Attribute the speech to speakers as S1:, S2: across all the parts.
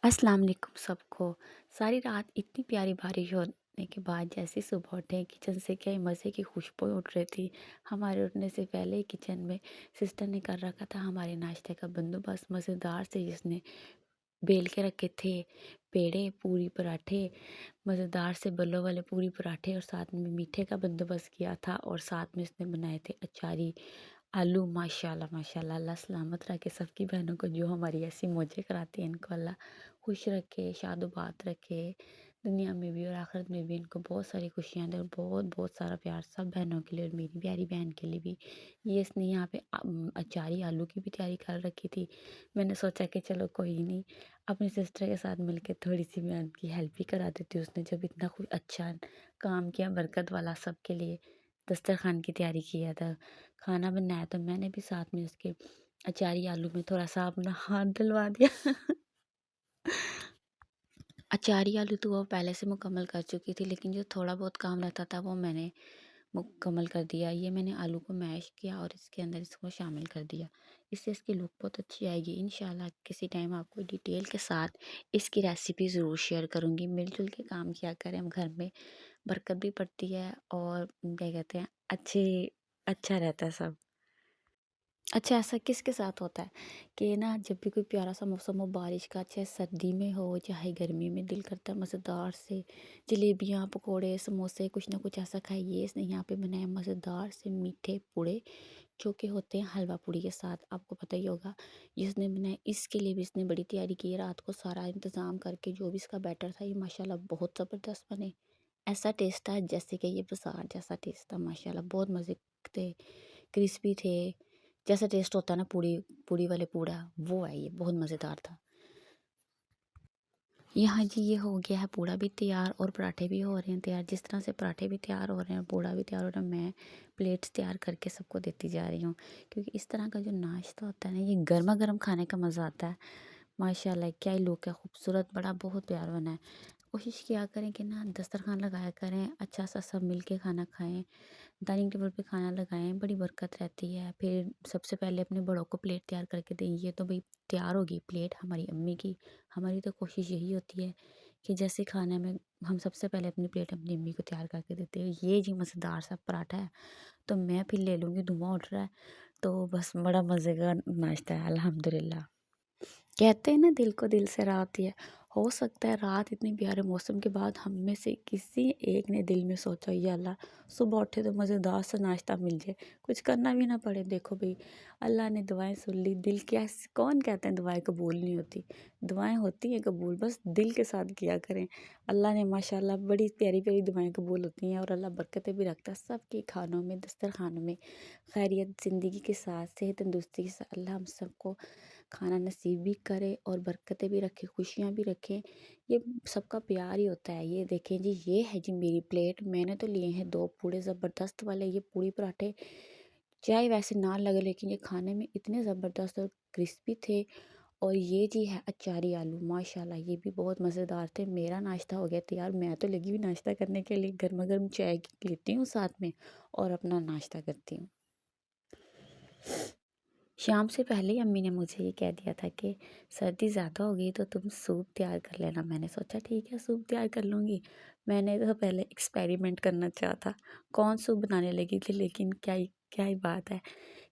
S1: अस्सलाम वालेकुम सबको। सारी रात इतनी प्यारी बारिश होने के बाद जैसे ही सुबह उठे किचन से क्या ही मज़े की खुशबू उठ रही थी। हमारे उठने से पहले ही किचन में सिस्टर ने कर रखा था हमारे नाश्ते का बंदोबस्त मज़ेदार से, जिसने बेल के रखे थे पेड़े पूरी पराठे, मज़ेदार से बल्लों वाले पूरी पराठे, और साथ में मीठे का बंदोबस्त किया था, और साथ में इसने बनाए थे अचारी आलू। माशाल्लाह माशाल्लाह, अल्लाह सलामत रखे सबकी बहनों को जो हमारी ऐसी मौजें कराती हैं। इनको अल्लाह खुश रखे, शादोबाद रखे, दुनिया में भी और आखिरत में भी इनको बहुत सारी खुशियाँ दे, और बहुत बहुत सारा प्यार सब बहनों के लिए और मेरी प्यारी बहन के लिए भी। ये इसने यहाँ पे अचारी आलू की भी तैयारी कर रखी थी। मैंने सोचा कि चलो कोई नहीं, अपनी सिस्टर के साथ मिलकर थोड़ी सी मैं उनकी हेल्प भी करा देती हूँ। उसने जब इतना कुछ अच्छा काम किया बरकत वाला सबके लिए, दस्तरखान की तैयारी किया था, खाना बनाया, तो मैंने भी साथ में उसके अचारी आलू में थोड़ा सा अपना हाथ डलवा दिया। अचारी आलू तो वो पहले से मुकम्मल कर चुकी थी, लेकिन जो थोड़ा बहुत काम रहता था वो मैंने मुकम्मल कर दिया। ये मैंने आलू को मैश किया और इसके अंदर इसको शामिल कर दिया। इससे इसकी लुक बहुत अच्छी आएगी। इंशाल्लाह किसी टाइम आपको डिटेल के साथ इसकी रेसिपी ज़रूर शेयर करूँगी। मिलजुल के काम किया करें, हम घर में बरकत भी पड़ती है और क्या कहते हैं अच्छा रहता है सब। अच्छा, ऐसा किसके साथ होता है कि ना जब भी कोई प्यारा सा मौसम हो बारिश का, चाहे सर्दी में हो चाहे गर्मी में, दिल करता है मज़ेदार से जलेबियाँ पकोड़े समोसे कुछ ना कुछ ऐसा खाइए। इसने यहाँ पे बनाए मज़ेदार से मीठे पूड़े, जो कि होते हैं हलवा पूड़ी के साथ, आपको पता ही होगा। जिसने बनाए इसके लिए भी इसने बड़ी तैयारी की है, रात को सारा इंतज़ाम करके जो भी इसका बैटर था, ये माशाल्लाह बहुत ज़बरदस्त बने। ऐसा टेस्ट था जैसे कि ये बाजार जैसा टेस्ट था। माशाल्लाह बहुत मज़े थे, क्रिस्पी थे, जैसा टेस्ट होता है ना पूड़ी पूड़ी वाले पूड़ा, वो है। ये बहुत मज़ेदार था। यहाँ जी ये हो गया है पूड़ा भी तैयार और पराठे भी हो रहे हैं तैयार। जिस तरह से पराठे भी तैयार हो रहे हैं, पूड़ा भी तैयार हो रहा है, मैं प्लेट्स तैयार करके सबको देती जा रही हूँ, क्योंकि इस तरह का जो नाश्ता होता है ना, ये गर्मा गर्म खाने का मज़ा आता है। माशाल्लाह क्या ही लुक है, खूबसूरत, बड़ा बहुत प्यार बना है। कोशिश किया करें कि ना दस्तरखान लगाया करें, अच्छा सा सब मिल के खाना खाएं, डाइनिंग टेबल पे खाना लगाएं, बड़ी बरकत रहती है। फिर सबसे पहले अपने बड़ों को प्लेट तैयार करके दें। ये तो भाई तैयार होगी प्लेट हमारी अम्मी की। हमारी तो कोशिश यही होती है कि जैसे खाने में हम सबसे पहले अपनी प्लेट अपनी अम्मी को तैयार करके देते हैं। ये जी मज़ेदार सा पराठा है, तो मैं फिर ले लूँगी, धुआं उठ रहा है, तो बस बड़ा मज़े का नाश्ता है अल्हम्दुलिल्लाह। कहते हैं ना दिल को दिल से राह होती है। हो सकता है रात इतने प्यारे मौसम के बाद हम में से किसी एक ने दिल में सोचा, या अल्लाह सुबह उठे तो मज़ेदार सा नाश्ता मिल जाए, कुछ करना भी ना पड़े। देखो भाई, अल्लाह ने दुआएं सुन ली। दिल क्या, कौन कहते हैं दुआएं कबूल नहीं होती? दुआएं होती हैं कबूल, बस दिल के साथ किया करें। अल्लाह ने माशाल्लाह बड़ी प्यारी प्यारी दुआएं कबूल होती हैं, और अल्लाह बरकतें भी रखता है सबके खानों में, दस्तरखानों में। खैरियत ज़िंदगी के साथ, सेहत तंदुरुस्ती के साथ अल्लाह हम सबको खाना नसीब भी करे और बरकतें भी रखे, खुशियाँ भी रखें। ये सबका प्यार ही होता है। ये देखें जी, ये है जी मेरी प्लेट। मैंने तो लिए हैं 2 पूड़े ज़बरदस्त वाले, ये पूड़ी पराठे चाहे वैसे ना लगे, लेकिन ये खाने में इतने ज़बरदस्त और क्रिस्पी थे। और ये जी है अचारी आलू, माशाल्लाह ये भी बहुत मज़ेदार थे। मेरा नाश्ता हो गया तैयार, मैं तो लगी हुई नाश्ता करने के लिए, गर्मा-गर्म चाय लेती हूँ साथ में और अपना नाश्ता करती हूँ। शाम से पहले ही अम्मी ने मुझे ये कह दिया था कि सर्दी ज़्यादा हो गई तो तुम सूप तैयार कर लेना। मैंने सोचा ठीक है, सूप तैयार कर लूँगी। मैंने तो पहले एक्सपेरिमेंट करना चाहा था, कॉर्न सूप बनाने लगी थी, लेकिन क्या ही बात है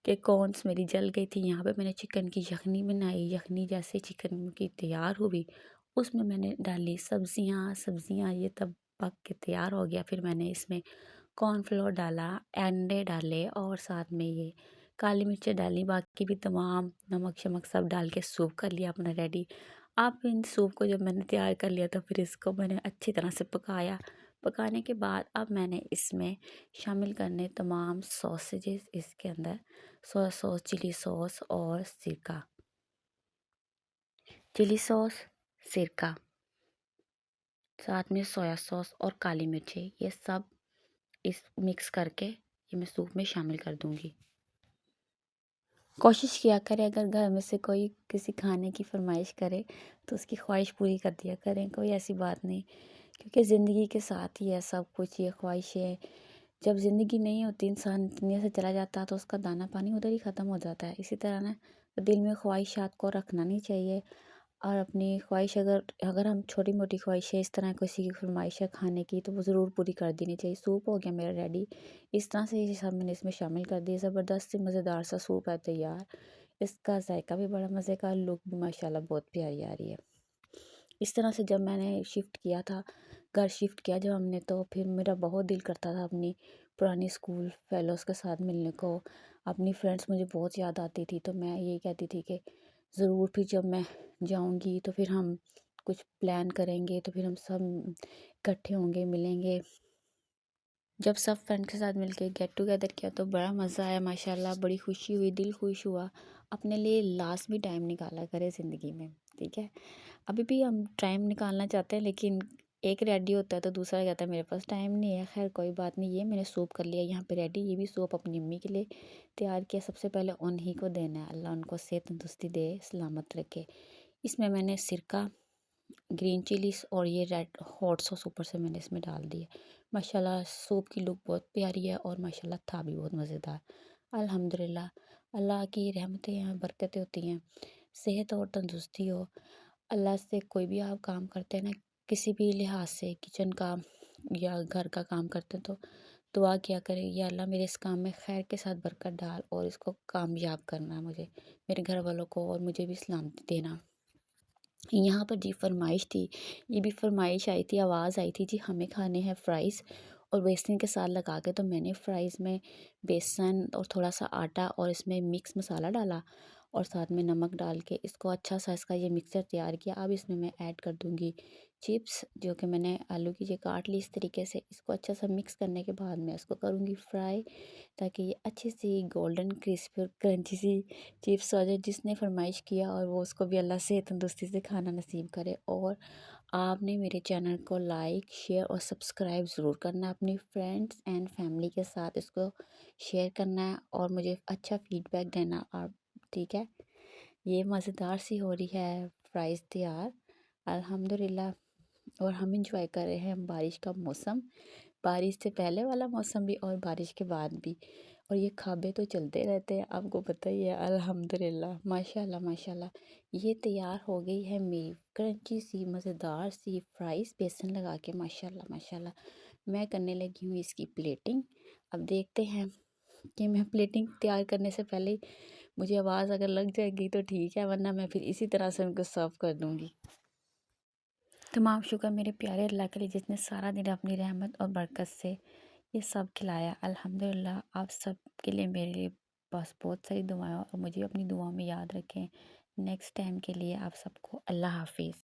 S1: कि कॉर्न्स मेरी जल गई थी। यहाँ पे मैंने चिकन की यखनी बनाई। यखनी जैसे चिकन की तैयार हुई, उसमें मैंने डाली सब्जियाँ सब्जियाँ, ये तब पक के तैयार हो गया। फिर मैंने इसमें कॉर्नफ्लोर डाला, अंडे डाले, और साथ में ये काली मिर्चें डाली, बाकी भी तमाम नमक शमक सब डाल के सूप कर लिया अपना रेडी। अब इन सूप को जब मैंने तैयार कर लिया, तो फिर इसको मैंने अच्छी तरह से पकाया। पकाने के बाद अब मैंने इसमें शामिल करने तमाम सॉसेजेस इसके अंदर, सोया सॉस, चिली सॉस और सिरका। चिली सॉस, सिरका, साथ में सोया सॉस और काली मिर्चें, ये सब इस मिक्स करके ये मैं सूप में शामिल कर दूंगी। कोशिश किया करें अगर घर में से कोई किसी खाने की फरमाइश करे तो उसकी ख्वाहिश पूरी कर दिया करें, कोई ऐसी बात नहीं, क्योंकि ज़िंदगी के साथ ही है सब कुछ। ये ख्वाहिशें, जब ज़िंदगी नहीं होती, इंसान दुनिया से चला जाता है, तो उसका दाना पानी उधर ही ख़त्म हो जाता है। इसी तरह ना दिल में ख्वाहिशात को रखना नहीं चाहिए। اور اپنی خواہش اگر ہم چھوٹی موٹی خواہشیں اس طرح کسی کی فرمائش ہے کھانے کی تو وہ ضرور پوری کر دینی چاہیے۔ سوپ ہو گیا میرا ریڈی، اس طرح سے یہ سب میں نے اس میں شامل کر دی، زبردست سی مزیدار سا سوپ ہے تیار۔ اس کا ذائقہ بھی بڑا مزے کا، لک بھی ماشاءاللہ بہت پیاری آ رہی ہے۔ اس طرح سے جب میں نے شفٹ کیا تھا، گھر شفٹ کیا جب ہم نے، تو پھر میرا بہت دل کرتا تھا اپنی پرانی اسکول فیلوز کے ساتھ ملنے کو، اپنی فرینڈس مجھے بہت یاد آتی تھی، تو میں یہی کہتی تھی کہ ضرور پھر جب میں جاؤں گی تو پھر ہم کچھ پلان کریں گے، تو پھر ہم سب اکٹھے ہوں گے، ملیں گے۔ جب سب فرینڈ کے ساتھ مل کے گیٹ ٹوگیدر کیا تو بڑا مزہ آیا ماشاءاللہ، بڑی خوشی ہوئی، دل خوش ہوا۔ اپنے لیے لازمی ٹائم نکالا کرے زندگی میں، ٹھیک ہے؟ ابھی بھی ہم ٹائم نکالنا چاہتے ہیں، لیکن ایک ریڈی ہوتا ہے تو دوسرا کہتا ہے میرے پاس ٹائم نہیں ہے۔ خیر کوئی بات نہیں، یہ میں نے سوپ کر لیا یہاں پہ ریڈی، یہ بھی سوپ اپنی امی کے لیے تیار کیا۔ سب سے پہلے انہی کو دینا ہے، اللہ ان کو صحت تندرستی دے، سلامت رکھے۔ اس میں نے سرکہ، گرین چلیز اور یہ ریڈ ہاٹ سوس اوپر سے میں نے اس میں ڈال دی ہے۔ ماشاءاللہ سوپ کی لک بہت پیاری ہے اور ماشاءاللہ تھا بھی بہت مزیدار۔ الحمدللہ، اللہ کی رحمتیں ہیں، برکتیں ہوتی ہیں، صحت اور تندرستی ہو۔ اللہ سے کوئی بھی آپ کام کرتے ہیں نا، کسی بھی لحاظ سے کچن کا یا گھر کا کام کرتے ہیں تو دعا کیا کریں، یا اللہ میرے اس کام میں خیر کے ساتھ برکت ڈال اور اس کو کامیاب کرنا ہے مجھے، میرے گھر والوں کو، اور مجھے بھی سلامتی دینا۔ یہاں پر جی فرمائش تھی، یہ بھی فرمائش آئی تھی، آواز آئی تھی، جی ہمیں کھانے ہیں فرائز اور بیسن کے ساتھ لگا کے، تو میں نے فرائز میں بیسن اور تھوڑا سا آٹا اور اس میں مکس مسالہ ڈالا اور ساتھ میں نمک ڈال کے اس کو اچھا سا اس کا یہ مکسچر تیار کیا۔ اب اس میں ایڈ کر دوں گی چپس، جو کہ میں نے آلو کی کاٹ لی اس طریقے سے۔ اس کو اچھا سا مکس کرنے کے بعد میں اس کو کروں گی فرائی، تاکہ یہ اچھی سی گولڈن کرسپی اور کرنچی سی چپس ہو جائے۔ جس نے فرمائش کیا اور وہ اس کو بھی اللہ صحت تندرستی سے کھانا نصیب کرے۔ اور آپ نے میرے چینل کو لائک، شیئر اور سبسکرائب ضرور کرنا ہے، اپنی فرینڈس اینڈ فیملی کے ساتھ اس کو شیئر کرنا ہے اور مجھے اچھا فیڈ بیک دینا آپ، ٹھیک ہے؟ یہ مزیدار سی ہو رہی ہے فرائز تیار الحمدللہ، اور ہم انجوائے کر رہے ہیں بارش کا موسم، بارش سے پہلے والا موسم بھی اور بارش کے بعد بھی، اور یہ خوابیں تو چلتے رہتے ہیں، آپ کو پتہ ہی ہے۔ الحمدللہ ماشاءاللہ ماشاءاللہ، یہ تیار ہو گئی ہے میری کرنچی سی مزیدار سی فرائز بیسن لگا کے، ماشاءاللہ ماشاءاللہ۔ میں کرنے لگی ہوں اس کی پلیٹنگ۔ اب دیکھتے ہیں کہ میں پلیٹنگ تیار کرنے سے پہلے مجھے آواز اگر لگ جائے گی تو ٹھیک ہے، ورنہ میں پھر اسی طرح سے ان کو سرو کر دوں گی۔ تمام شکر میرے پیارے اللہ کے لیے، جس نے سارا دن اپنی رحمت اور برکت سے یہ سب کھلایا۔ الحمدللہ، آپ سب کے لیے میرے لیے بس بہت ساری دعائیں، اور مجھے اپنی دعاؤں میں یاد رکھیں۔ نیکسٹ ٹائم کے لیے آپ سب کو اللہ حافظ۔